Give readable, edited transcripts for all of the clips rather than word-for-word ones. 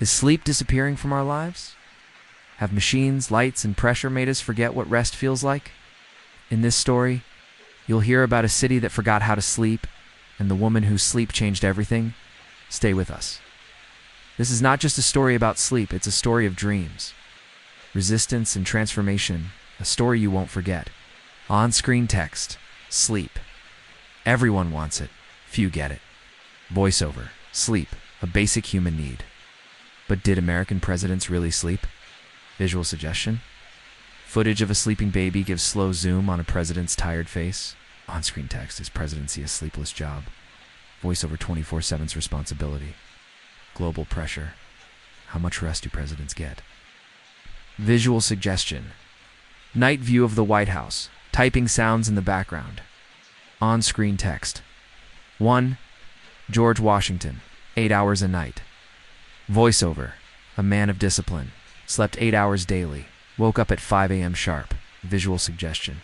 Is sleep disappearing from our lives? Have machines, lights, and pressure made us forget what rest feels like? In this story, you'll hear about a city that forgot how to sleep and the woman whose sleep changed everything. Stay with us. This is not just a story about sleep, it's a story of dreams, resistance, and transformation, a story you won't forget. On-screen text, sleep. Everyone wants it, few get it. Voiceover, sleep, a basic human need. But did American presidents really sleep? Visual suggestion. Footage of a sleeping baby gives slow zoom on a president's tired face. On-screen text, is presidency a sleepless job? Voiceover 24/7's responsibility. Global pressure. How much rest do presidents get? Visual suggestion. Night view of the White House. Typing sounds in the background. On-screen text. 1. George Washington, 8 hours a night. Voiceover. A man of discipline. Slept 8 hours daily. Woke up at 5 a.m. sharp. Visual suggestion.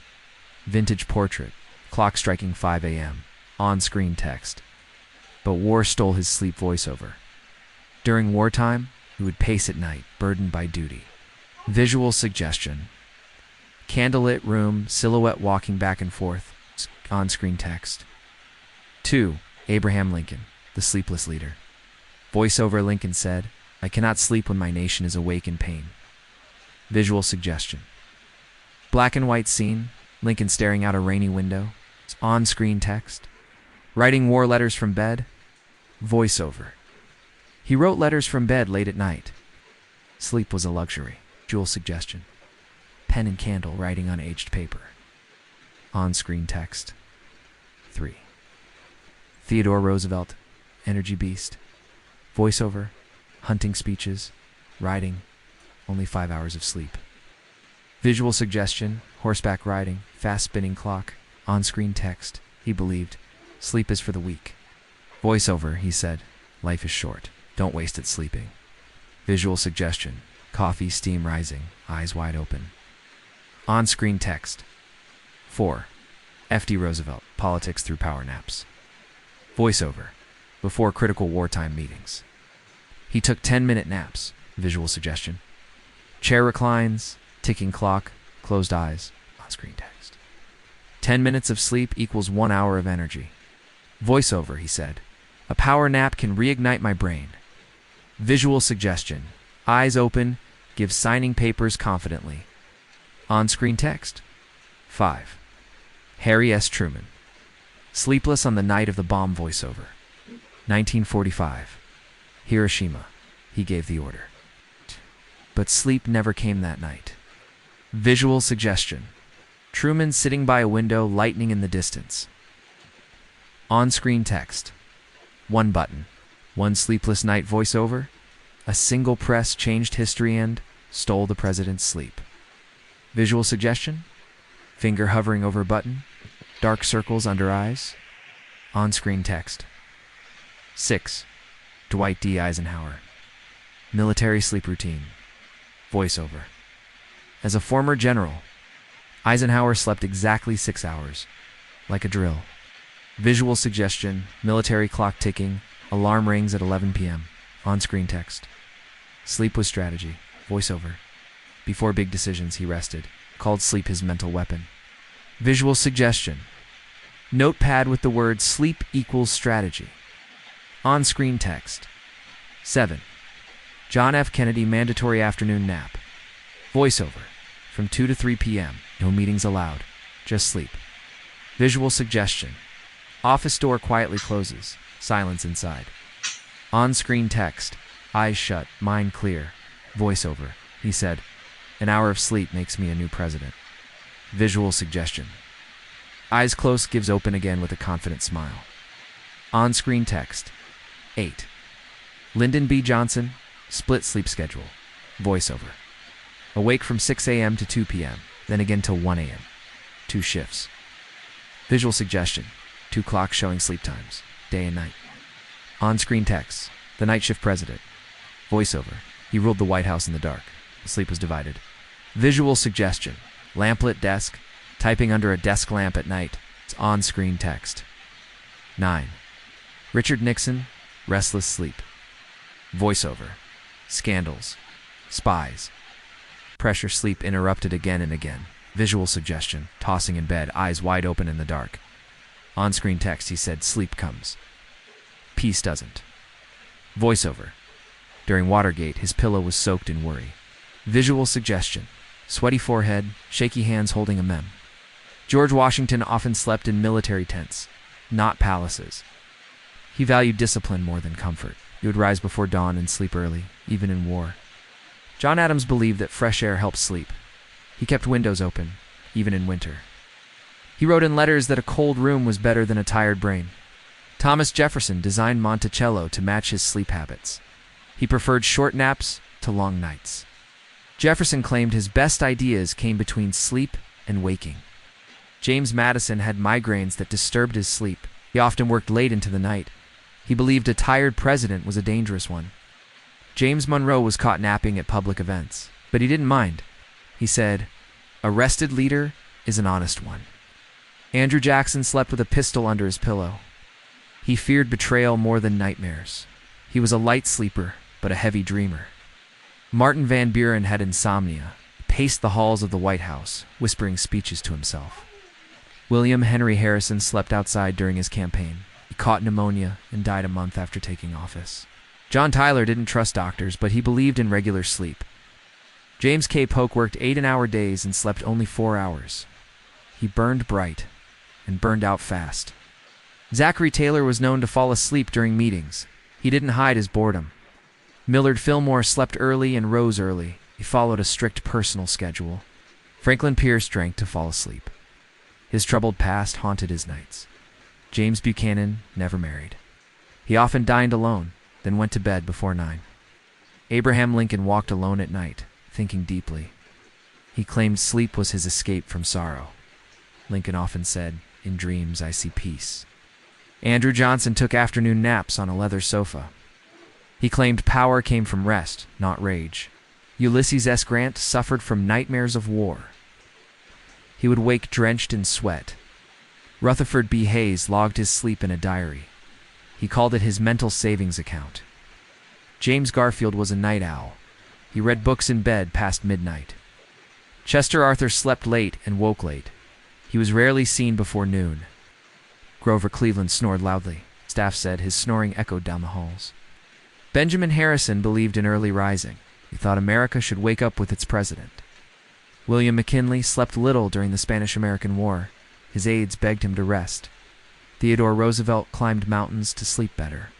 Vintage portrait. Clock striking 5 a.m. On-screen text. But war stole his sleep. Voiceover. During wartime, he would pace at night, burdened by duty. Visual suggestion. Candlelit room, silhouette walking back and forth. On-screen text. 2. Abraham Lincoln, the sleepless leader. Voiceover. Lincoln said, "I cannot sleep when my nation is awake in pain." Visual suggestion. Black and white scene, Lincoln staring out a rainy window. On-screen text. Writing war letters from bed. Voiceover. He wrote letters from bed late at night. Sleep was a luxury. Visual suggestion. Pen and candle writing on aged paper. On-screen text. 3. Theodore Roosevelt, energy beast. Voiceover. Hunting speeches. Riding. Only 5 hours of sleep. Visual suggestion. Horseback riding. Fast spinning clock. On-screen text. He believed. Sleep is for the weak. Voiceover. He said, "Life is short. Don't waste it sleeping." Visual suggestion. Coffee, steam rising. Eyes wide open. On-screen text. 4. F.D. Roosevelt, politics through power naps. Voiceover. Before critical wartime meetings. He took 10-minute naps. Visual suggestion. Chair reclines, ticking clock, closed eyes. On-screen text. 10 minutes of sleep equals 1 hour of energy. Voiceover. He said, "A power nap can reignite my brain." Visual suggestion. Eyes open, gives signing papers confidently. On-screen text. 5. Harry S. Truman. Sleepless on the night of the bomb. Voiceover. 1945. Hiroshima. He gave the order. But sleep never came that night. Visual suggestion. Truman sitting by a window, lightning in the distance. On-screen text. 1 button. 1 sleepless night. Voiceover. A single press changed history and stole the president's sleep. Visual suggestion. Finger hovering over button. Dark circles under eyes. On-screen text. 6. Dwight D. Eisenhower. Military sleep routine. Voiceover. As a former general, Eisenhower slept exactly 6 hours, like a drill. Visual suggestion. Military clock ticking. Alarm rings at 11 p.m. On-screen text. Sleep was strategy. Voiceover. Before big decisions, he rested. Called sleep his mental weapon. Visual suggestion. Notepad with the word sleep equals strategy. On-screen text. 7. John F. Kennedy mandatory afternoon nap. Voiceover. From 2 to 3 p.m. No meetings allowed. Just sleep. Visual suggestion. Office door quietly closes. Silence inside. On-screen text. Eyes shut, mind clear. Voiceover. He said, "An hour of sleep makes me a new president." Visual suggestion. Eyes closed, gives open again with a confident smile. On-screen text. 8. Lyndon B. Johnson, split sleep schedule. Voiceover. Awake from 6 a.m. to 2 p.m., then again till 1 a.m. 2 shifts. Visual suggestion. 2 clocks showing sleep times, day and night. On-screen text. The night shift president. Voiceover. He ruled the White House in the dark. Sleep was divided. Visual suggestion. Lamplit desk. Typing under a desk lamp at night. It's on-screen text. 9. Richard Nixon. Restless sleep. Voiceover. scandals, spies. Pressure sleep interrupted again and again. Visual suggestion, tossing in bed, eyes wide open in the dark. On-screen text, he said, sleep comes. Peace doesn't. Voiceover. During Watergate, his pillow was soaked in worry. Visual suggestion, sweaty forehead, shaky hands holding a mem. George Washington often slept in military tents, not palaces. He valued discipline more than comfort. He would rise before dawn and sleep early, even in war. John Adams believed that fresh air helps sleep. He kept windows open, even in winter. He wrote in letters that a cold room was better than a tired brain. Thomas Jefferson designed Monticello to match his sleep habits. He preferred short naps to long nights. Jefferson claimed his best ideas came between sleep and waking. James Madison had migraines that disturbed his sleep. He often worked late into the night. He believed a tired president was a dangerous one. James Monroe was caught napping at public events, but he didn't mind. He said, "A rested leader is an honest one." Andrew Jackson slept with a pistol under his pillow. He feared betrayal more than nightmares. He was a light sleeper, but a heavy dreamer. Martin Van Buren had insomnia. He paced the halls of the White House, whispering speeches to himself. William Henry Harrison slept outside during his campaign. He caught pneumonia and died a month after taking office. John Tyler didn't trust doctors, but he believed in regular sleep. James K. Polk worked 8-hour days and slept only 4 hours. He burned bright and burned out fast. Zachary Taylor was known to fall asleep during meetings. He didn't hide his boredom. Millard Fillmore slept early and rose early. He followed a strict personal schedule. Franklin Pierce drank to fall asleep. His troubled past haunted his nights. James Buchanan never married. He often dined alone, then went to bed before 9. Abraham Lincoln walked alone at night, thinking deeply. He claimed sleep was his escape from sorrow. Lincoln often said, "In dreams I see peace." Andrew Johnson took afternoon naps on a leather sofa. He claimed power came from rest, not rage. Ulysses S. Grant suffered from nightmares of war. He would wake drenched in sweat. Rutherford B. Hayes logged his sleep in a diary. He called it his mental savings account. James Garfield was a night owl. He read books in bed past midnight. Chester Arthur slept late and woke late. He was rarely seen before noon. Grover Cleveland snored loudly. Staff said his snoring echoed down the halls. Benjamin Harrison believed in early rising. He thought America should wake up with its president. William McKinley slept little during the Spanish-American War. His aides begged him to rest. Theodore Roosevelt climbed mountains to sleep better.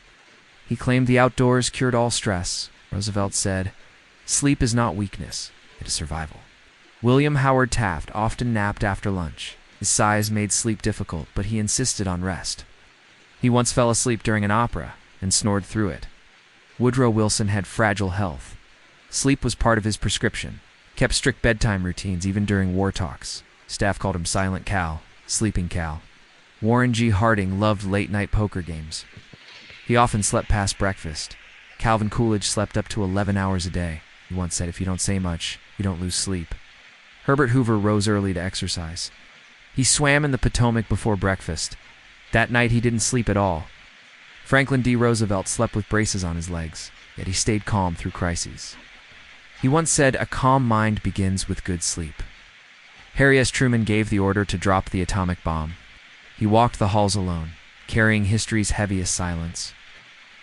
He claimed the outdoors cured all stress. Roosevelt said, "Sleep is not weakness, it is survival." William Howard Taft often napped after lunch. His size made sleep difficult, but he insisted on rest. He once fell asleep during an opera and snored through it. Woodrow Wilson had fragile health. Sleep was part of his prescription. Kept strict bedtime routines even during war talks. Staff called him Silent Cal, Sleeping Cal. Warren G. Harding loved late-night poker games. He often slept past breakfast. Calvin Coolidge slept up to 11 hours a day. He once said, "If you don't say much, you don't lose sleep." Herbert Hoover rose early to exercise. He swam in the Potomac before breakfast. That night he didn't sleep at all. Franklin D. Roosevelt slept with braces on his legs, yet he stayed calm through crises. He once said, "A calm mind begins with good sleep." Harry S. Truman gave the order to drop the atomic bomb. He walked the halls alone, carrying history's heaviest silence.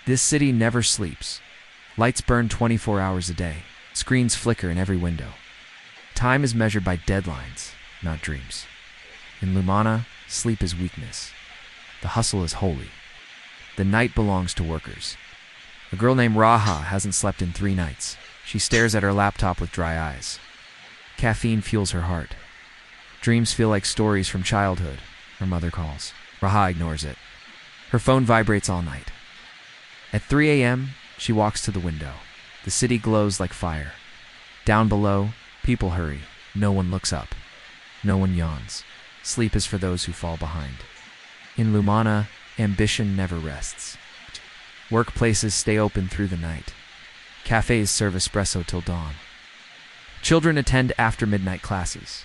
This city never sleeps. Lights burn 24 hours a day. Screens flicker in every window. Time is measured by deadlines, not dreams. In Lumana, sleep is weakness. The hustle is holy. The night belongs to workers. A girl named Raha hasn't slept in 3 nights. She stares at her laptop with dry eyes. Caffeine fuels her heart. Dreams feel like stories from childhood, her mother calls. Raha ignores it. Her phone vibrates all night. At 3 a.m., she walks to the window. The city glows like fire. Down below, people hurry. No one looks up. No one yawns. Sleep is for those who fall behind. In Lumana, ambition never rests. Workplaces stay open through the night. Cafes serve espresso till dawn. Children attend after-midnight classes.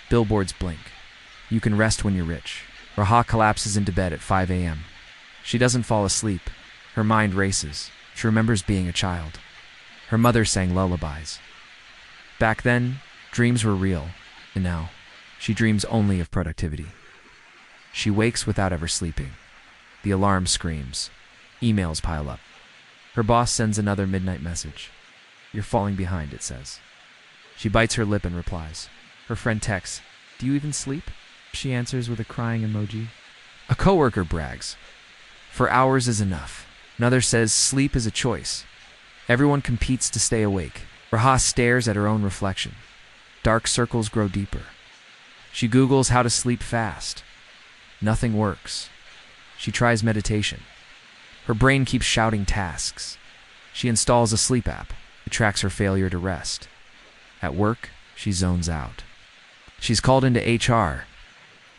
Billboards blink. You can rest when you're rich. Raha collapses into bed at 5 a.m. She doesn't fall asleep. Her mind races. She remembers being a child. Her mother sang lullabies. Back then, dreams were real, and now, she dreams only of productivity. She wakes without ever sleeping. The alarm screams. Emails pile up. Her boss sends another midnight message. "You're falling behind," it says. She bites her lip and replies. Her friend texts, "Do you even sleep?" She answers with a crying emoji. A coworker brags. "For hours is enough." Another says, "Sleep is a choice." Everyone competes to stay awake. Raha stares at her own reflection. Dark circles grow deeper. She Googles how to sleep fast. Nothing works. She tries meditation. Her brain keeps shouting tasks. She installs a sleep app. It tracks her failure to rest. At work, she zones out. She's called into HR.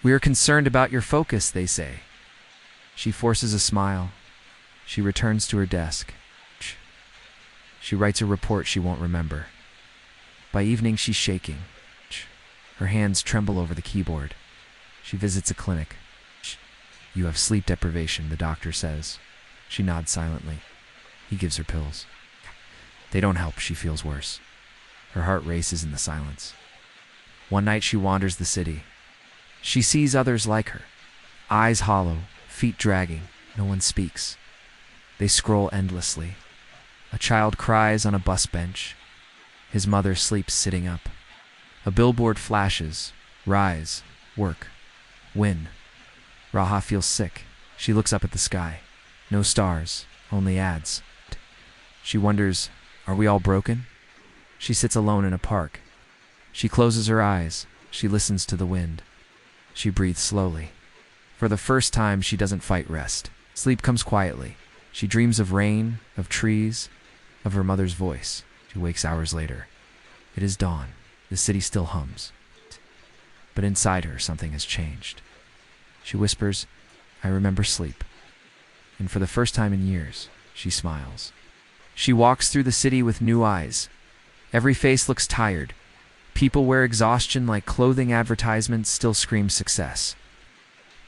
"We are concerned about your focus," they say. She forces a smile. She returns to her desk. She writes a report she won't remember. By evening, she's shaking. Her hands tremble over the keyboard. She visits a clinic. "You have sleep deprivation," the doctor says. She nods silently. He gives her pills. They don't help. She feels worse. Her heart races in the silence. One night she wanders the city. She sees others like her. Eyes hollow, feet dragging. No one speaks. They scroll endlessly. A child cries on a bus bench. His mother sleeps sitting up. A billboard flashes. Rise, work, win. Raha feels sick. She looks up at the sky. No stars, only ads. She wonders, are we all broken? She sits alone in a park. She closes her eyes. She listens to the wind. She breathes slowly. For the first time, she doesn't fight rest. Sleep comes quietly. She dreams of rain, of trees, of her mother's voice. She wakes hours later. It is dawn. The city still hums. But inside her, something has changed. She whispers, "I remember sleep." And for the first time in years, she smiles. She walks through the city with new eyes. Every face looks tired. People wear exhaustion like clothing advertisements still scream success.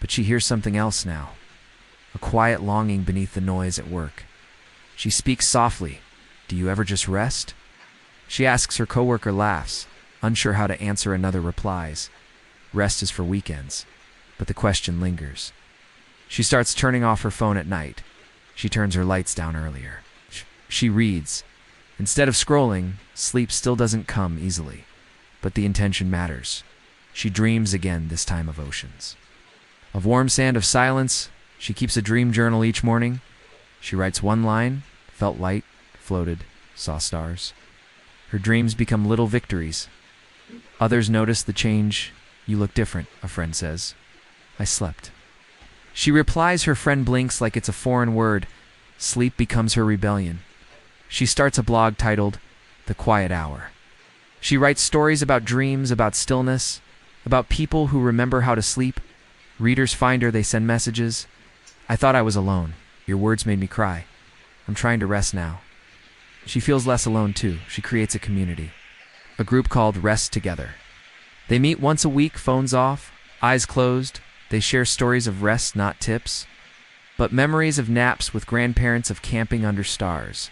But she hears something else now. A quiet longing beneath the noise at work. She speaks softly. "Do you ever just rest?" She asks, her coworker laughs. Unsure how to answer, another replies. Rest is for weekends. But the question lingers. She starts turning off her phone at night. She turns her lights down earlier. She reads. Instead of scrolling, sleep still doesn't come easily. But the intention matters. She dreams again, this time of oceans. Of warm sand, of silence. She keeps a dream journal each morning. She writes one line, felt light, floated, saw stars. Her dreams become little victories. Others notice the change. "You look different," a friend says. "I slept." She replies, her friend blinks like it's a foreign word. Sleep becomes her rebellion. She starts a blog titled, "The Quiet Hour." She writes stories about dreams, about stillness, about people who remember how to sleep. Readers find her, they send messages. "I thought I was alone. Your words made me cry. I'm trying to rest now." She feels less alone too. She creates a community. A group called Rest Together. They meet once a week, phones off, eyes closed. They share stories of rest, not tips, but memories of naps with grandparents, of camping under stars,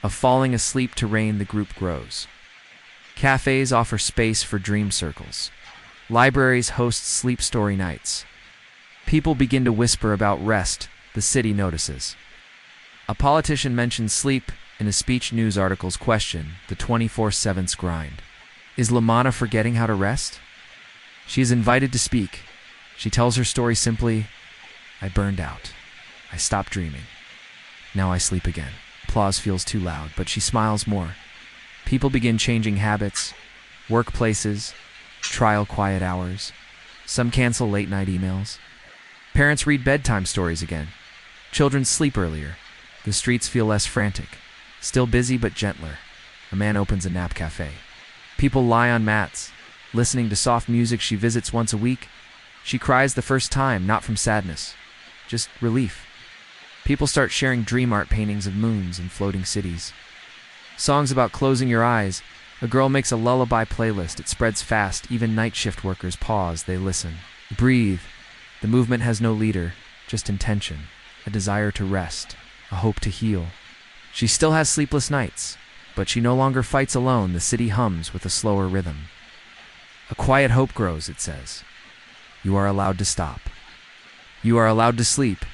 of falling asleep to rain. The group grows. Cafes offer space for dream circles. Libraries host sleep story nights. People begin to whisper about rest. The city notices. A politician mentions sleep in a speech. News articles question the 24/7's grind. Is Lamana forgetting how to rest? She is invited to speak. She tells her story simply. "I burned out. I stopped dreaming. Now I sleep again." Applause feels too loud, but she smiles more. People begin changing habits, workplaces, trial quiet hours. Some cancel late-night emails. Parents read bedtime stories again. Children sleep earlier. The streets feel less frantic. Still busy, but gentler. A man opens a nap cafe. People lie on mats, listening to soft music. She visits once a week. She cries the first time, not from sadness, just relief. People start sharing dream art paintings of moons and floating cities. Songs about closing your eyes. A girl makes a lullaby playlist. It spreads fast. Even night shift workers pause. They listen. Breathe. The movement has no leader, just intention, a desire to rest, a hope to heal. She still has sleepless nights. But she no longer fights alone. The city hums with a slower rhythm. A quiet hope grows, it says. You are allowed to stop. You are allowed to sleep.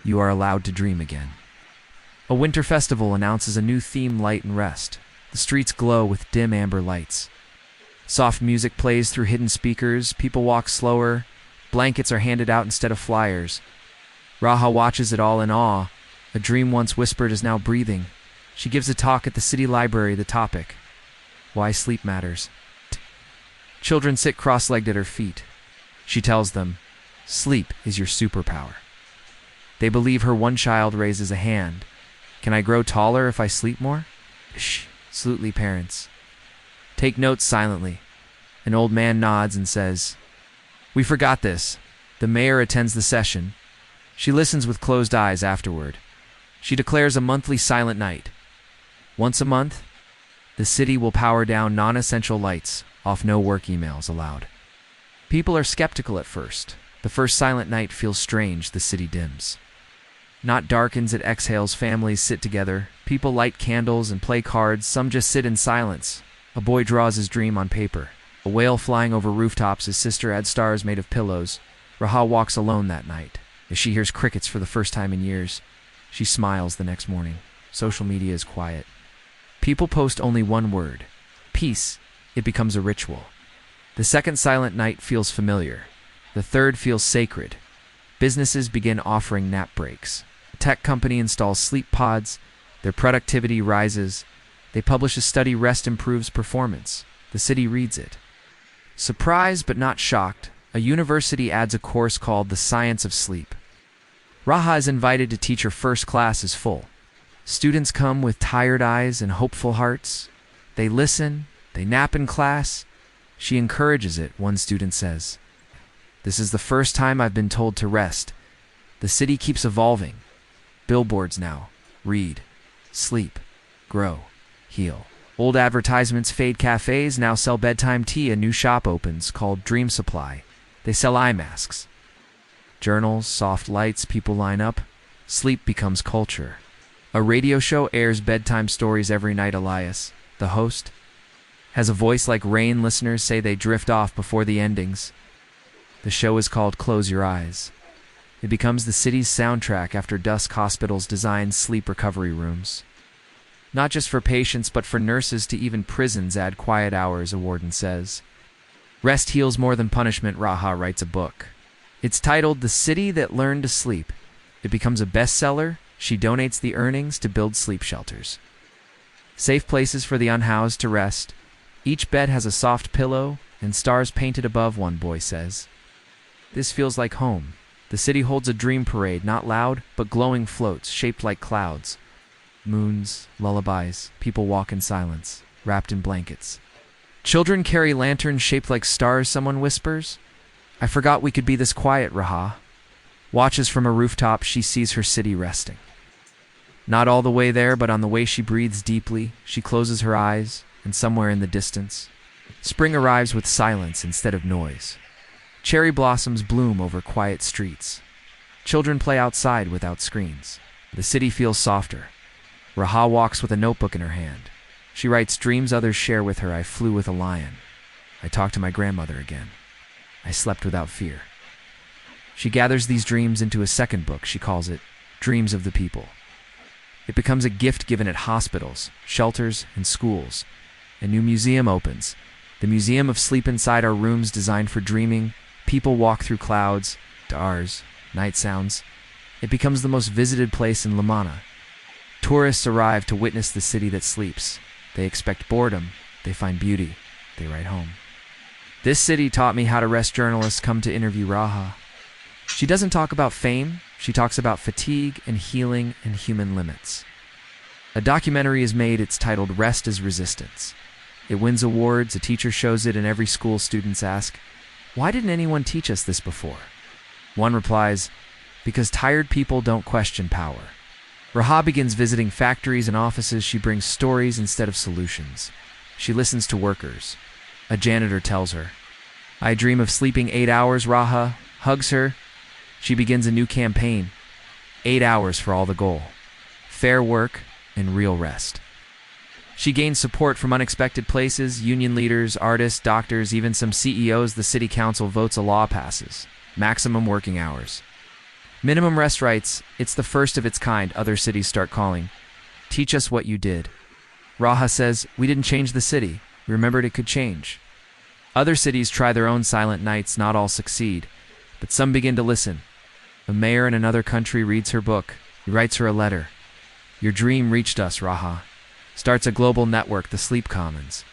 You are allowed to dream again. A winter festival announces a new theme, light and rest. The streets glow with dim amber lights. Soft music plays through hidden speakers. People walk slower. Blankets are handed out instead of flyers. Raha watches it all in awe. A dream once whispered is now breathing. She gives a talk at the city library. The topic: why sleep matters. Children sit cross-legged at her feet. She tells them, sleep is your superpower. They believe her. One child raises a hand. Can I grow taller if I sleep more? Shh, absolutely, parents. Take notes silently. An old man nods and says, we forgot this. The mayor attends the session. She listens with closed eyes afterward. She declares a monthly silent night. Once a month, the city will power down non-essential lights, off no work emails allowed. People are skeptical at first. The first silent night feels strange. The city dims. Not darkens, it exhales. Families sit together. People light candles and play cards. Some just sit in silence. A boy draws his dream on paper. A whale flying over rooftops. His sister adds stars made of pillows. Raha walks alone that night. As she hears crickets for the first time in years, she smiles the next morning. Social media is quiet. People post only one word: peace. It becomes a ritual. The second silent night feels familiar. The third feels sacred. Businesses begin offering nap breaks. A tech company installs sleep pods. Their productivity rises. They publish a study: rest improves performance. The city reads it. Surprised but not shocked, a university adds a course called The Science of Sleep. Raha is invited to teach. Her first class is full. Students come with tired eyes and hopeful hearts. They listen. They nap in class. She encourages it. One student says, this is the first time I've been told to rest. The city keeps evolving. Billboards now read, sleep, grow, heal. Old advertisements fade. Cafes now sell bedtime tea. A new shop opens called Dream Supply. They sell eye masks. Journals, soft lights, people line up. Sleep becomes culture. A radio show airs bedtime stories every night. Elias, the host, has a voice like rain. Listeners say they drift off before the endings. The show is called Close Your Eyes. It becomes the city's soundtrack. After dusk, hospitals design sleep recovery rooms. Not just for patients, but for nurses. To even prisons add quiet hours, a warden says. Rest heals more than punishment. Raha writes a book. It's titled The City That Learned to Sleep. It becomes a bestseller. She donates the earnings to build sleep shelters. Safe places for the unhoused to rest. Each bed has a soft pillow and stars painted above, one boy says. This feels like home. The city holds a dream parade, not loud, but glowing floats shaped like clouds. Moons, lullabies, people walk in silence, wrapped in blankets. Children carry lanterns shaped like stars. Someone whispers, I forgot we could be this quiet. Raha watches from a rooftop. She sees her city resting. Not all the way there, but on the way she breathes deeply. She closes her eyes, and somewhere in the distance, spring arrives with silence instead of noise. Cherry blossoms bloom over quiet streets. Children play outside without screens. The city feels softer. Raha walks with a notebook in her hand. She writes dreams others share with her. I flew with a lion. I talked to my grandmother again. I slept without fear. She gathers these dreams into a second book. She calls it Dreams of the People. It becomes a gift given at hospitals, shelters, and schools. A new museum opens. The Museum of Sleep. Inside are rooms designed for dreaming. People walk through clouds, stars, night sounds. It becomes the most visited place in Lamana. Tourists arrive to witness the city that sleeps. They expect boredom. They find beauty. They write home. This city taught me how to rest. Journalists come to interview Raha. She doesn't talk about fame. She talks about fatigue and healing and human limits. A documentary is made. It's titled Rest is Resistance. It wins awards. A teacher shows it in every school. Students ask, why didn't anyone teach us this before? One replies, because tired people don't question power. Raha begins visiting factories and offices. She brings stories instead of solutions. She listens to workers. A janitor tells her, I dream of sleeping 8 hours. Raha hugs her. She begins a new campaign. 8 hours for all. The goal: fair work and real rest. She gains support from unexpected places, union leaders, artists, doctors, even some CEOs. The city council votes a law passes. Maximum working hours. Minimum rest rights. It's the first of its kind. Other cities start calling. Teach us what you did. Raha says, we didn't change the city. We remembered it could change. Other cities try their own silent nights. Not all succeed, but some begin to listen. A mayor in another country reads her book. He writes her a letter. Your dream reached us, Raha. Starts a global network, the Sleep Commons.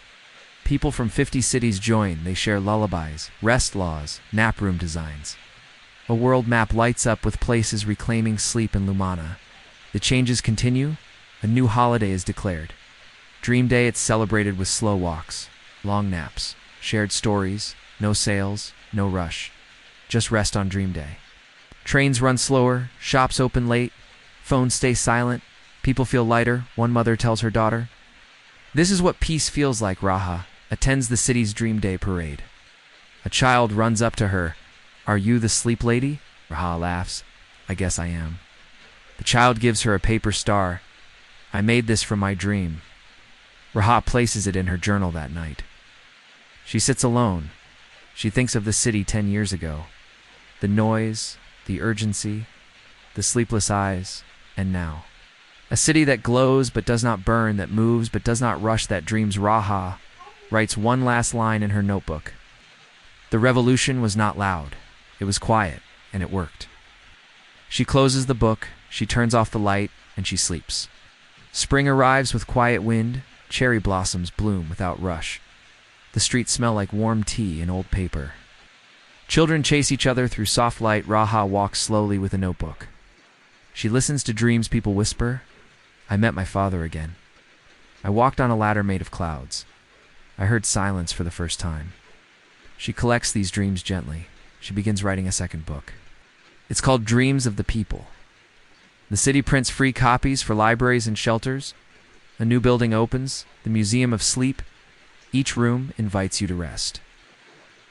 People from 50 cities join. They share lullabies, rest laws, nap room designs. A world map lights up with places reclaiming sleep in Lumana. The changes continue. A new holiday is declared. Dream Day. It's celebrated with slow walks, long naps, shared stories, no sales, no rush. Just rest on Dream Day. Trains run slower, shops open late, phones stay silent. People feel lighter, one mother tells her daughter. This is what peace feels like. Raha attends the city's Dream Day parade. A child runs up to her. Are you the sleep lady? Raha laughs. I guess I am. The child gives her a paper star. I made this from my dream. Raha places it in her journal that night. She sits alone. She thinks of the city 10 years ago. The noise, the urgency, the sleepless eyes, and now. A city that glows but does not burn, that moves but does not rush, that dreams. Raha writes one last line in her notebook. The revolution was not loud. It was quiet, and it worked. She closes the book, she turns off the light, and she sleeps. Spring arrives with quiet wind. Cherry blossoms bloom without rush. The streets smell like warm tea and old paper. Children chase each other through soft light. Raha walks slowly with a notebook. She listens to dreams people whisper. I met my father again. I walked on a ladder made of clouds. I heard silence for the first time. She collects these dreams gently. She begins writing a second book. It's called Dreams of the People. The city prints free copies for libraries and shelters. A new building opens, the Museum of Sleep. Each room invites you to rest.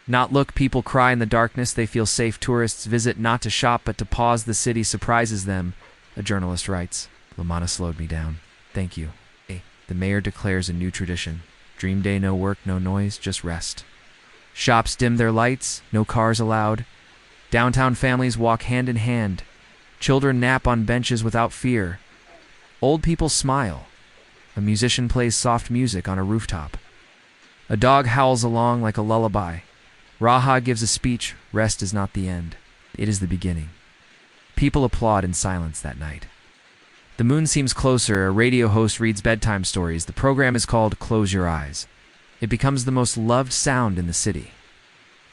Not look, people cry in the darkness. They feel safe. Tourists visit not to shop but to pause. The city surprises them. A journalist writes, Lumana slowed me down. Thank you. The mayor declares a new tradition. Dream Day, no work, no noise, just rest. Shops dim their lights, no cars allowed. Downtown families walk hand in hand. Children nap on benches without fear. Old people smile. A musician plays soft music on a rooftop. A dog howls along like a lullaby. Raha gives a speech. Rest is not the end. It is the beginning. People applaud in silence that night. The moon seems closer. A radio host reads bedtime stories. The program is called Close Your Eyes. It becomes the most loved sound in the city.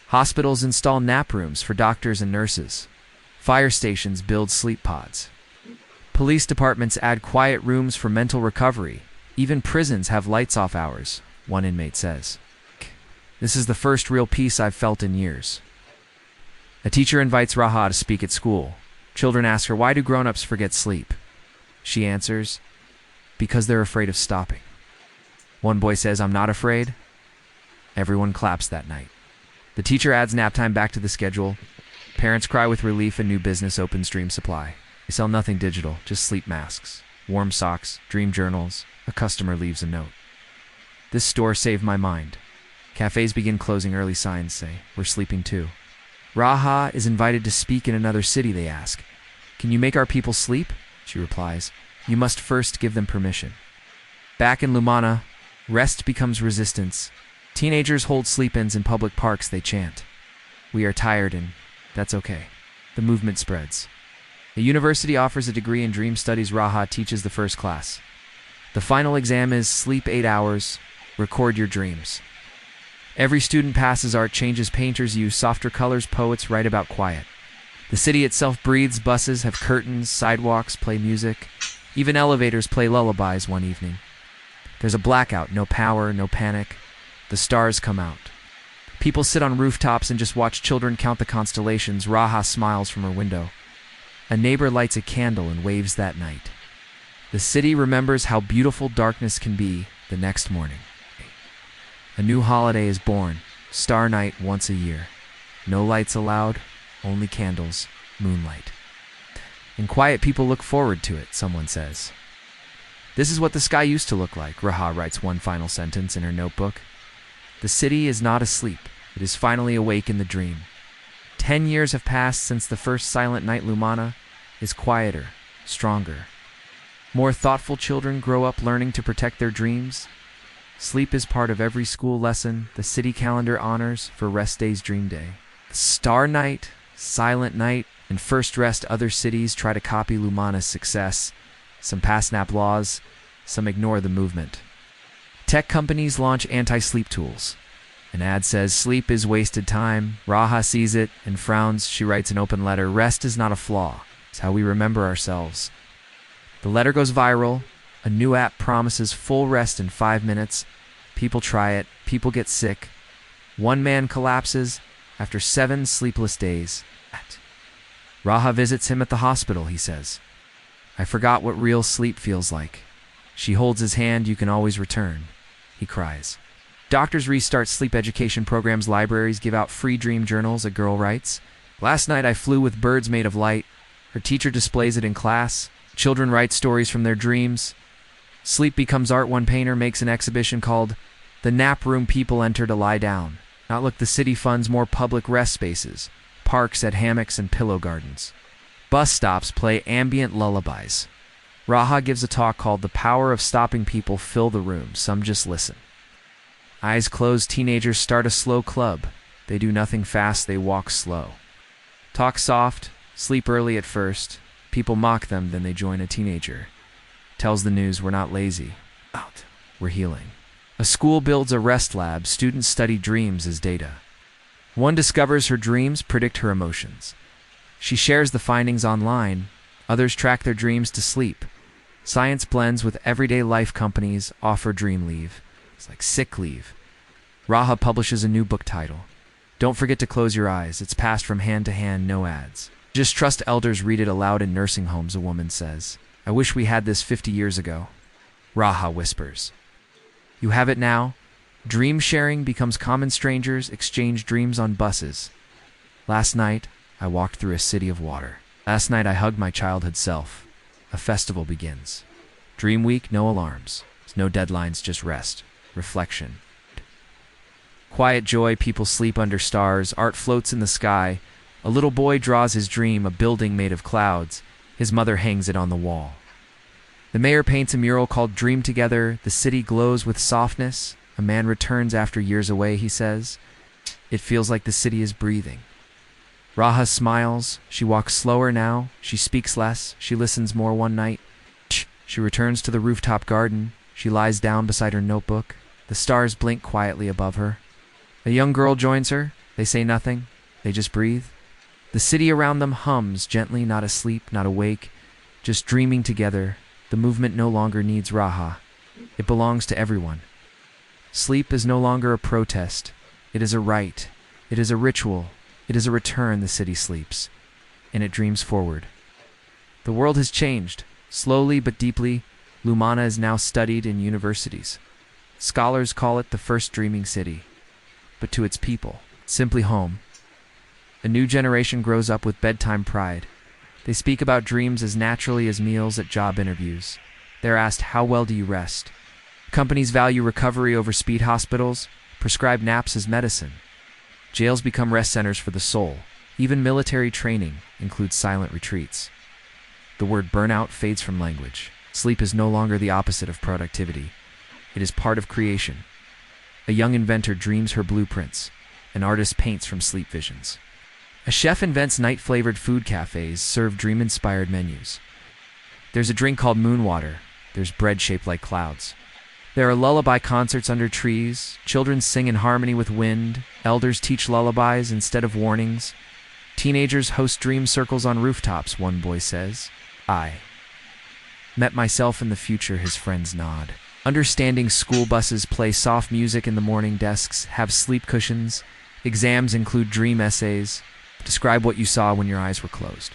Hospitals install nap rooms for doctors and nurses. Fire stations build sleep pods. Police departments add quiet rooms for mental recovery. Even prisons have lights-off hours, one inmate says. This is the first real peace I've felt in years. A teacher invites Raha to speak at school. Children ask her, why do grown-ups forget sleep? She answers, because they're afraid of stopping. One boy says, I'm not afraid. Everyone claps that night. The teacher adds nap time back to the schedule. Parents cry with relief. A new business opens, Dream Supply. They sell nothing digital, just sleep masks, warm socks, dream journals. A customer leaves a note. This store saved my mind. Cafes begin closing. Early signs say, we're sleeping too. Raha is invited to speak in another city. They ask, can you make our people sleep? She replies, you must first give them permission. Back in Lumana, rest becomes resistance. Teenagers hold sleep-ins in public parks. They chant, we are tired, and that's okay. The movement spreads. The university offers a degree in dream studies. Raha teaches the first class. The final exam is sleep 8 hours, record your dreams. Every student passes. Art changes. Painters use softer colors. Poets write about quiet. The city itself breathes. Buses have curtains. Sidewalks play music. Even elevators play lullabies one evening. There's a blackout. No power, no panic. The stars come out. People sit on rooftops and just watch children count the constellations. Raha smiles from her window. A neighbor lights a candle and waves that night. The city remembers how beautiful darkness can be the next morning. A new holiday is born. Star night once a year. No lights allowed, only candles, moonlight. And quiet people look forward to it, someone says. This is what the sky used to look like, Raha writes one final sentence in her notebook. The city is not asleep. It is finally awake in the dream. 10 years have passed since the first silent night. Lumana is quieter, stronger. More thoughtful children grow up learning to protect their dreams. Sleep is part of every school lesson the city calendar honors for rest day's dream day. The star night, silent night, and first rest. Other cities try to copy Lumana's success. Some pass nap laws, some ignore the movement. Tech companies launch anti-sleep tools. An ad says, "Sleep is wasted time." Raha sees it and frowns. She writes an open letter. Rest is not a flaw. It's how we remember ourselves. The letter goes viral. A new app promises full rest in 5 minutes. People try it. People get sick. One man collapses after 7 sleepless days. Raha visits him at the hospital, he says. "I forgot what real sleep feels like." She holds his hand. "You can always return," he cries. Doctors restart sleep education programs. Libraries give out free dream journals, a girl writes. "Last night I flew with birds made of light." Her teacher displays it in class. Children write stories from their dreams. Sleep becomes art. One painter makes an exhibition called "The Nap Room." People enter to lie down. Not look. The city funds more public rest spaces. Parks add hammocks and pillow gardens. Bus stops play ambient lullabies. Raha gives a talk called "The Power of Stopping People Fill the Room." Some just listen. Eyes closed, teenagers start a slow club. They do nothing fast, they walk slow. Talk soft, sleep early at first. People mock them, then they join a teenager. Tells the news, "We're not lazy. We're healing." A school builds a rest lab. Students study dreams as data. One discovers her dreams predict her emotions. She shares the findings online. Others track their dreams to sleep. Science blends with everyday life. Companies offer dream leave. It's like sick leave. Raha publishes a new book title. "Don't forget to close your eyes. It's passed from hand to hand, no ads. Just trust elders." Read it aloud in nursing homes, a woman says. "I wish we had this 50 years ago." Raha whispers. "You have it now." Dream sharing becomes common. Strangers exchange dreams on buses. "Last night, I walked through a city of water. Last night, I hugged my childhood self." A festival begins. Dream week, no alarms. No deadlines, just rest. Reflection. Quiet joy. People sleep under stars. Art floats in the sky. A little boy draws his dream, a building made of clouds. His mother hangs it on the wall. The mayor paints a mural called "Dream Together." The city glows with softness. A man returns after years away, he says. It feels like the city is breathing. Raha smiles. She walks slower now. She speaks less. She listens more. One night, she returns to the rooftop garden. She lies down beside her notebook. The stars blink quietly above her. A young girl joins her. They say nothing. They just breathe. The city around them hums gently, not asleep, not awake, just dreaming together. The movement no longer needs Raha. It belongs to everyone. Sleep is no longer a protest. It is a right. It is a ritual. It is a return. The city sleeps, and it dreams forward. The world has changed, slowly but deeply. Lumana is now studied in universities. Scholars call it the first dreaming city. But to its people, simply home. A new generation grows up with bedtime pride. They speak about dreams as naturally as meals at job interviews. They're asked, "How well do you rest?" Companies value recovery over speed. Hospitals prescribe naps as medicine. Jails become rest centers for the soul. Even military training includes silent retreats. The word burnout fades from language. Sleep is no longer the opposite of productivity. It is part of creation. A young inventor dreams her blueprints. An artist paints from sleep visions. A chef invents night-flavored food. Cafes serve dream-inspired menus. There's a drink called moon water. There's bread shaped like clouds. There are lullaby concerts under trees. Children sing in harmony with wind. Elders teach lullabies instead of warnings. Teenagers host dream circles on rooftops, one boy says. "I met myself in the future," his friends nod. Understanding school buses play soft music in the morning. Desks have sleep cushions. Exams include dream essays. Describe what you saw when your eyes were closed.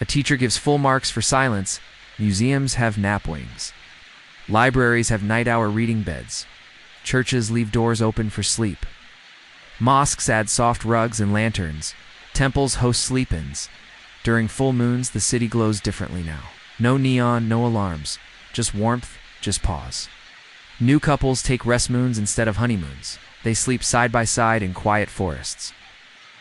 A teacher gives full marks for silence. Museums have nap wings. Libraries have night-hour reading beds. Churches leave doors open for sleep. Mosques add soft rugs and lanterns. Temples host sleep-ins. During full moons, the city glows differently now. No neon, no alarms. Just warmth, just pause. New couples take rest moons instead of honeymoons. They sleep side by side in quiet forests.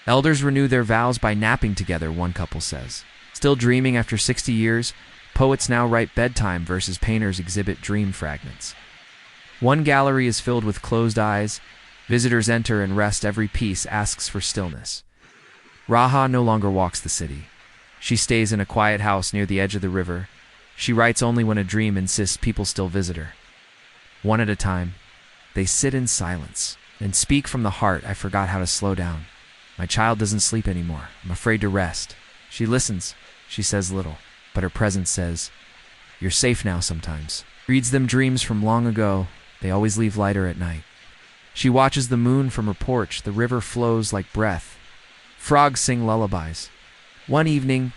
Elders renew their vows by napping together, one couple says. Still dreaming after 60 years, poets now write bedtime verses painters exhibit dream fragments. One gallery is filled with closed eyes. Visitors enter and rest. Every piece asks for stillness. Raha no longer walks the city. She stays in a quiet house near the edge of the river. She writes only when a dream insists people still visit her. One at a time, they sit in silence and speak from the heart. I forgot how to slow down. My child doesn't sleep anymore. I'm afraid to rest. She listens. She says little, but her presence says, "You're safe now." Sometimes reads them dreams from long ago. They always leave lighter at night. She watches the moon from her porch. The river flows like breath. Frogs sing lullabies. One evening,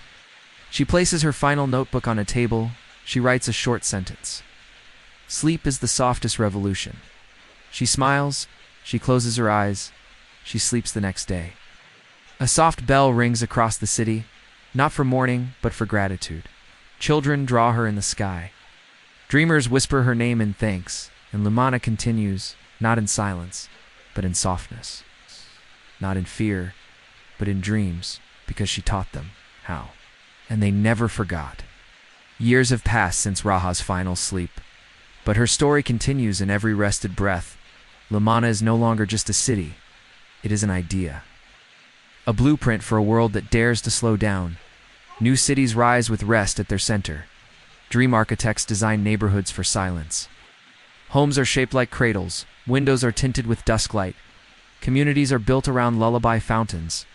she places her final notebook on a table. She writes a short sentence. Sleep is the softest revolution. She smiles. She closes her eyes. She sleeps the next day. A soft bell rings across the city, not for mourning, but for gratitude. Children draw her in the sky. Dreamers whisper her name in thanks, and Lumana continues, not in silence, but in softness. Not in fear, but in dreams, because she taught them how. And they never forgot. Years have passed since Raha's final sleep, but her story continues in every rested breath. Lumana is no longer just a city. It is an idea. A blueprint for a world that dares to slow down. New cities rise with rest at their center. Dream architects design neighborhoods for silence. Homes are shaped like cradles. Windows are tinted with dusklight. Communities are built around lullaby fountains.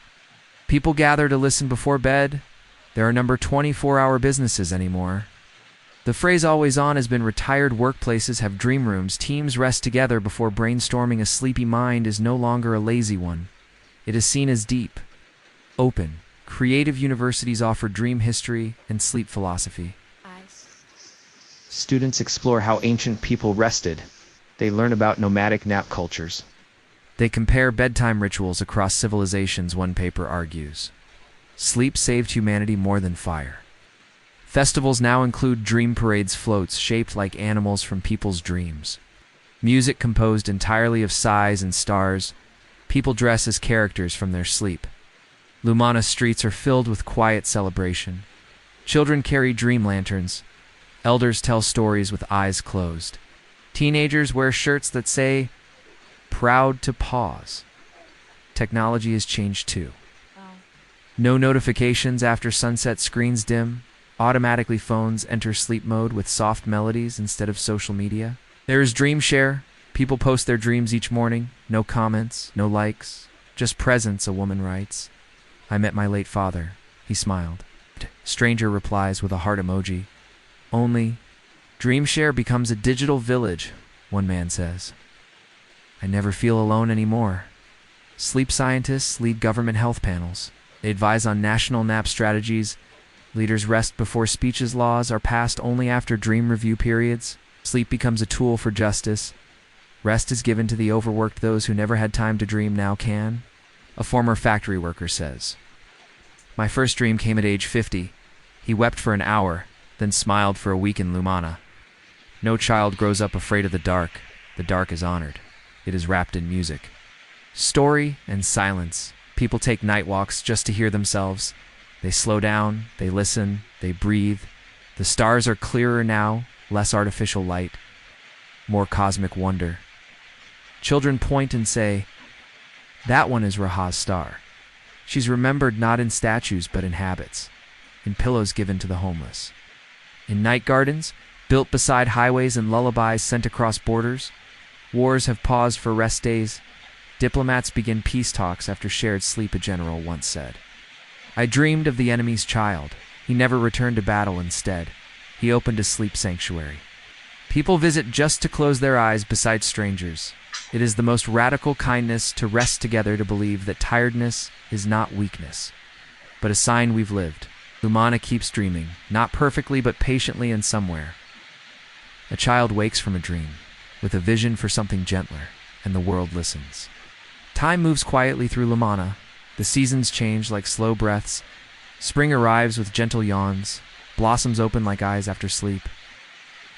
People gather to listen before bed. There are no 24-hour businesses anymore. The phrase "always on" has been retired. Workplaces have dream rooms. Teams rest together before brainstorming. A sleepy mind is no longer a lazy one. It is seen as deep, open. Creative universities offer dream history and sleep philosophy. Students explore how ancient people rested. They learn about nomadic nap cultures. They compare bedtime rituals across civilizations, one paper argues. Sleep saved humanity more than fire. Festivals now include dream parades, floats shaped like animals from people's dreams. Music composed entirely of sighs and stars. People dress as characters from their sleep. Lumana streets are filled with quiet celebration. Children carry dream lanterns. Elders tell stories with eyes closed. Teenagers wear shirts that say, "Proud to pause." Technology has changed too. No notifications after sunset, screens dim. Automatically phones enter sleep mode with soft melodies instead of social media. There is dream share. People post their dreams each morning. No comments, no likes, just presence, a woman writes. "I met my late father. He smiled." Stranger replies with a heart emoji. Only, dream share becomes a digital village, one man says. "I never feel alone anymore." Sleep scientists lead government health panels. They advise on national nap strategies. Leaders rest before speeches. Laws are passed only after dream review periods. Sleep becomes a tool for justice. Rest is given to the overworked. Those who never had time to dream now can. A former factory worker says, "My first dream came at age 50. He wept for an hour, then smiled for a week in Lumana." No child grows up afraid of the dark. The dark is honored. It is wrapped in music. Story and silence. People take night walks just to hear themselves. They slow down, they listen, they breathe. The stars are clearer now, less artificial light, more cosmic wonder. Children point and say, "That one is Raha's star." She's remembered not in statues but in habits, in pillows given to the homeless, in night gardens built beside highways and lullabies sent across borders. Wars have paused for rest days. Diplomats begin peace talks after shared sleep, a general once said. "I dreamed of the enemy's child. He never returned to battle. Instead, he opened a sleep sanctuary." People visit just to close their eyes beside strangers. It is the most radical kindness to rest together, to believe that tiredness is not weakness, but a sign we've lived. Lumana keeps dreaming, not perfectly but patiently, and somewhere. A child wakes from a dream, with a vision for something gentler, and the world listens. Time moves quietly through Lumana. The seasons change like slow breaths. Spring arrives with gentle yawns. Blossoms open like eyes after sleep.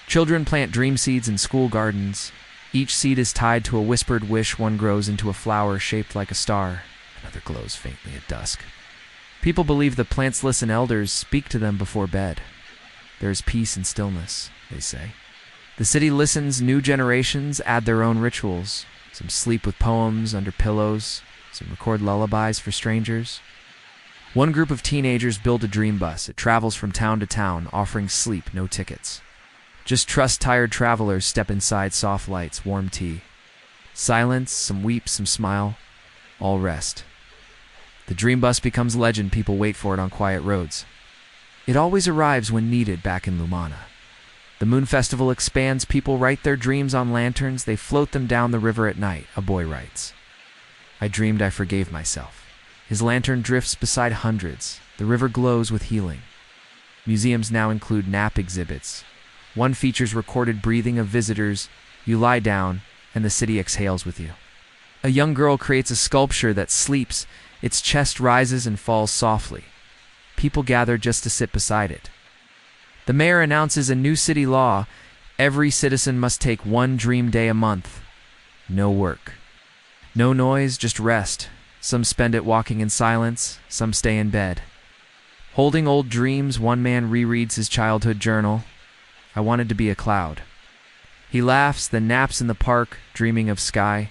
Children plant dream seeds in school gardens. Each seed is tied to a whispered wish. One grows into a flower shaped like a star. Another glows faintly at dusk. People believe the plants listen. Elders speak to them before bed. There is peace and stillness, they say. The city listens. New generations add their own rituals. Some sleep with poems under pillows. Some record lullabies for strangers. One group of teenagers build a dream bus. It travels from town to town, offering sleep, no tickets. Just trust tired travelers. Step inside. Soft lights, warm tea. Silence, some weep, some smile. All rest. The dream bus becomes legend. People wait for it on quiet roads. It always arrives when needed. Back in Lumana, the Moon Festival expands. People write their dreams on lanterns. They float them down the river at night. A boy writes, "I dreamed I forgave myself." His lantern drifts beside hundreds. The river glows with healing. Museums now include nap exhibits. One features recorded breathing of visitors. You lie down, and the city exhales with you. A young girl creates a sculpture that sleeps. Its chest rises and falls softly. People gather just to sit beside it. The mayor announces a new city law. Every citizen must take one dream day a month. No work. No noise, just rest. Some spend it walking in silence. Some stay in bed. Holding old dreams, one man rereads his childhood journal. "I wanted to be a cloud." He laughs, then naps in the park, dreaming of sky.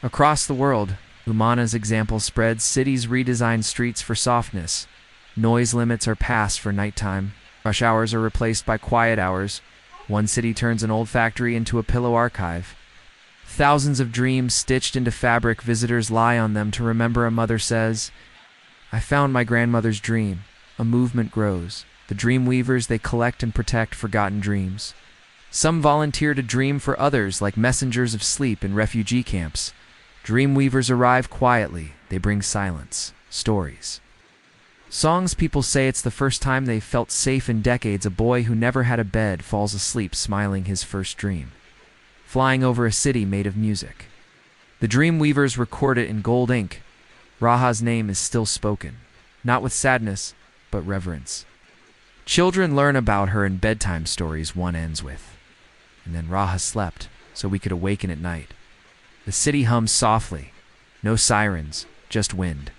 Across the world, Lumana's example spreads. Cities redesign streets for softness. Noise limits are passed for nighttime. Rush hours are replaced by quiet hours. One city turns an old factory into a pillow archive. Thousands of dreams stitched into fabric. Visitors lie on them to remember. A mother says, "I found my grandmother's dream." A movement grows. The dream weavers, they collect and protect forgotten dreams. Some volunteer to dream for others, like messengers of sleep in refugee camps. Dream weavers arrive quietly. They bring silence, stories, songs. People say it's the first time they've felt safe in decades. A boy who never had a bed falls asleep smiling his first dream, flying over a city made of music. The dream weavers record it in gold ink. Raha's name is still spoken, not with sadness, but reverence. Children learn about her in bedtime stories. One ends with, "And then Raha slept, so we could awaken at night." The city hums softly. No sirens, just wind.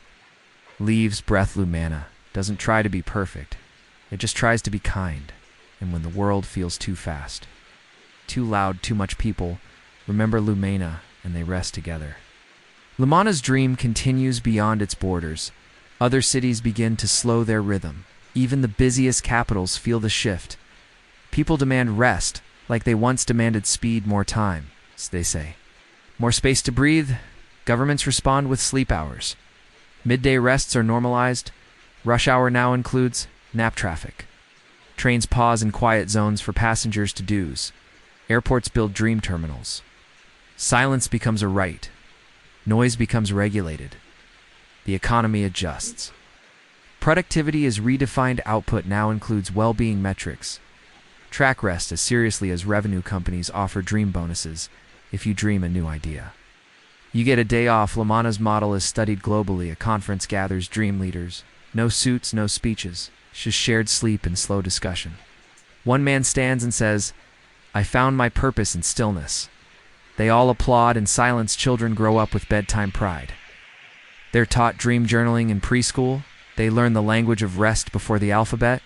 Leaves breath. Lumana doesn't try to be perfect. It just tries to be kind. And when the world feels too fast, too loud, too much people, remember Lumana and they rest together. Lumana's dream continues beyond its borders. Other cities begin to slow their rhythm. Even the busiest capitals feel the shift. People demand rest, like they once demanded speed. More time, they say. More space to breathe. Governments respond with sleep hours. Midday rests are normalized. Rush hour now includes nap traffic. Trains pause in quiet zones for passengers to doze. Airports build dream terminals. Silence becomes a right. Noise becomes regulated. The economy adjusts. Productivity is redefined. Output now includes well-being metrics. Track rest as seriously as revenue companies offer dream bonuses if you dream a new idea. You get a day off. Lumana's model is studied globally. A conference gathers dream leaders. No suits, no speeches, just shared sleep and slow discussion. One man stands and says, "I found my purpose in stillness." They all applaud. In silence, children grow up with bedtime pride. They're taught dream journaling in preschool. They learn the language of rest before the alphabet.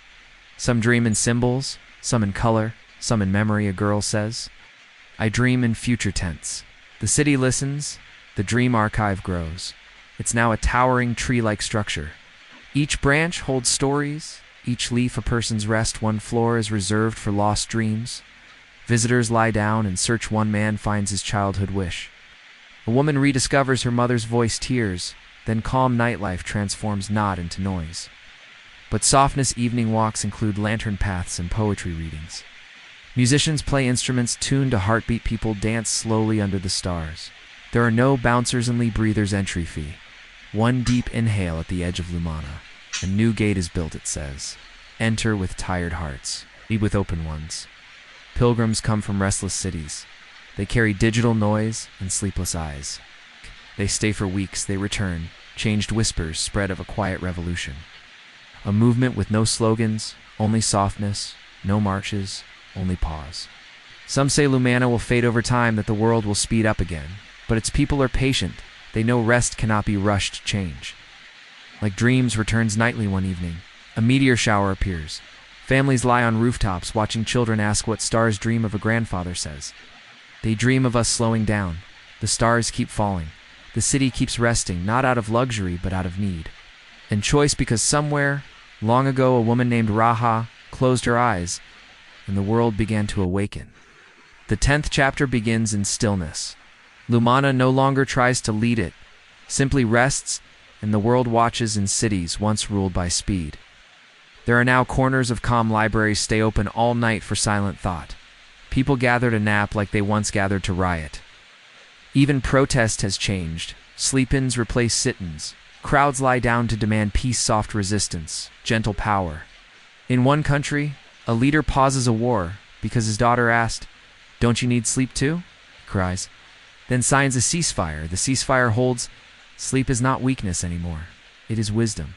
Some dream in symbols, some in color, some in memory. A girl says, "I dream in future tense." The city listens. The dream archive grows. It's now a towering tree-like structure. Each branch holds stories, each leaf a person's rest. One floor is reserved for lost dreams. Visitors lie down and search. One man finds his childhood wish. A woman rediscovers her mother's voice. Tears, then calm nightlife transforms nod into noise. But softness. Evening walks include lantern paths and poetry readings. Musicians play instruments tuned to heartbeat. People dance slowly under the stars. There are no bouncers and breathers. Entry fee. One deep inhale at the edge of Lumana. A new gate is built, it says. Enter with tired hearts, leave with open ones. Pilgrims come from restless cities. They carry digital noise and sleepless eyes. They stay for weeks, they return, changed whispers spread of a quiet revolution. A movement with no slogans, only softness, no marches, only pause. Some say Lumana will fade over time, that the world will speed up again. But its people are patient. They know rest cannot be rushed to change. Like dreams returns nightly one evening. A meteor shower appears. Families lie on rooftops, watching children ask what stars dream of, a grandfather says. They dream of us slowing down. The stars keep falling. The city keeps resting, not out of luxury, but out of need. And choice, because somewhere, long ago, a woman named Raha closed her eyes, and the world began to awaken. The 10th chapter begins in stillness. Lumana no longer tries to lead it, simply rests, and the world watches in cities once ruled by speed. There are now corners of calm libraries stay open all night for silent thought. People gather to nap like they once gathered to riot. Even protest has changed. Sleep-ins replace sit-ins. Crowds lie down to demand peace, soft resistance, gentle power. In one country, a leader pauses a war because his daughter asked, "Don't you need sleep too?" He cries. Then signs a ceasefire. The ceasefire holds, sleep is not weakness anymore. It is wisdom.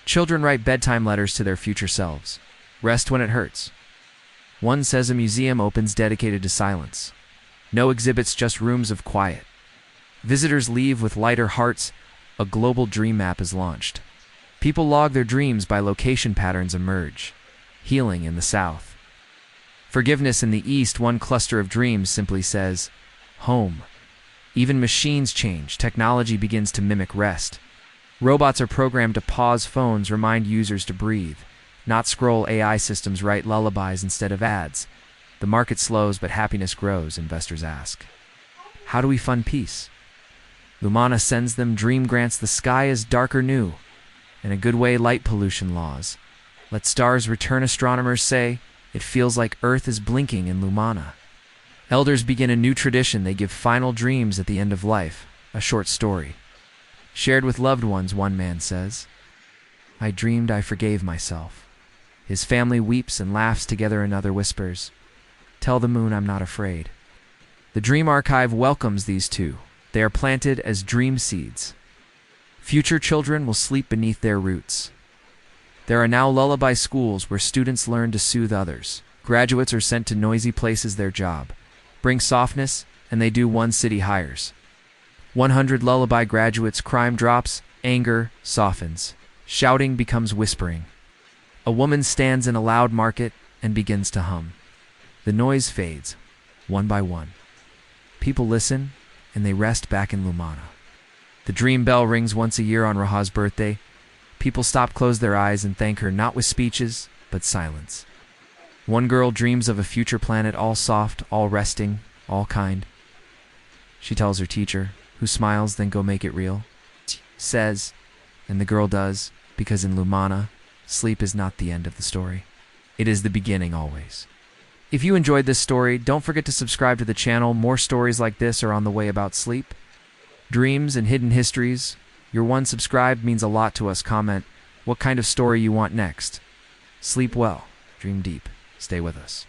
Children write bedtime letters to their future selves. Rest when it hurts. One says a museum opens dedicated to silence. No exhibits, just rooms of quiet. Visitors leave with lighter hearts. A global dream map is launched. People log their dreams by location, patterns emerge. Healing in the south. Forgiveness in the east. One cluster of dreams simply says, home. Even machines change. Technology begins to mimic rest. Robots are programmed to pause, phones remind users to breathe. Not scroll. AI systems write lullabies instead of ads. The market slows, but happiness grows, investors ask. How do we fund peace? Lumana sends them dream grants. The sky is darker new. In a good way, light pollution laws. Let stars return, astronomers say. It feels like Earth is blinking in Lumana. Elders begin a new tradition. They give final dreams at the end of life. A short story. Shared with loved ones, one man says. I dreamed I forgave myself. His family weeps and laughs together. Another whispers, tell the moon I'm not afraid. The Dream Archive welcomes these two. They are planted as dream seeds. Future children will sleep beneath their roots. There are now lullaby schools where students learn to soothe others. Graduates are sent to noisy places. Their job. Bring softness, and they do. One city hires 100 lullaby graduates. Crime drops, anger softens. Shouting becomes whispering. A woman stands in a loud market and begins to hum. The noise fades, one by one. People listen, and they rest back in Lumana. The dream bell rings once a year on Raha's birthday. People stop, close their eyes, and thank her, not with speeches, but silence. One girl dreams of a future planet, all soft, all resting, all kind. She tells her teacher, who smiles, then go make it real. Says, and the girl does, because in Lumana, sleep is not the end of the story. It is the beginning always. If you enjoyed this story, don't forget to subscribe to the channel. More stories like this are on the way about sleep, dreams, and hidden histories. Your one subscribe means a lot to us. Comment what kind of story you want next. Sleep well, dream deep, stay with us.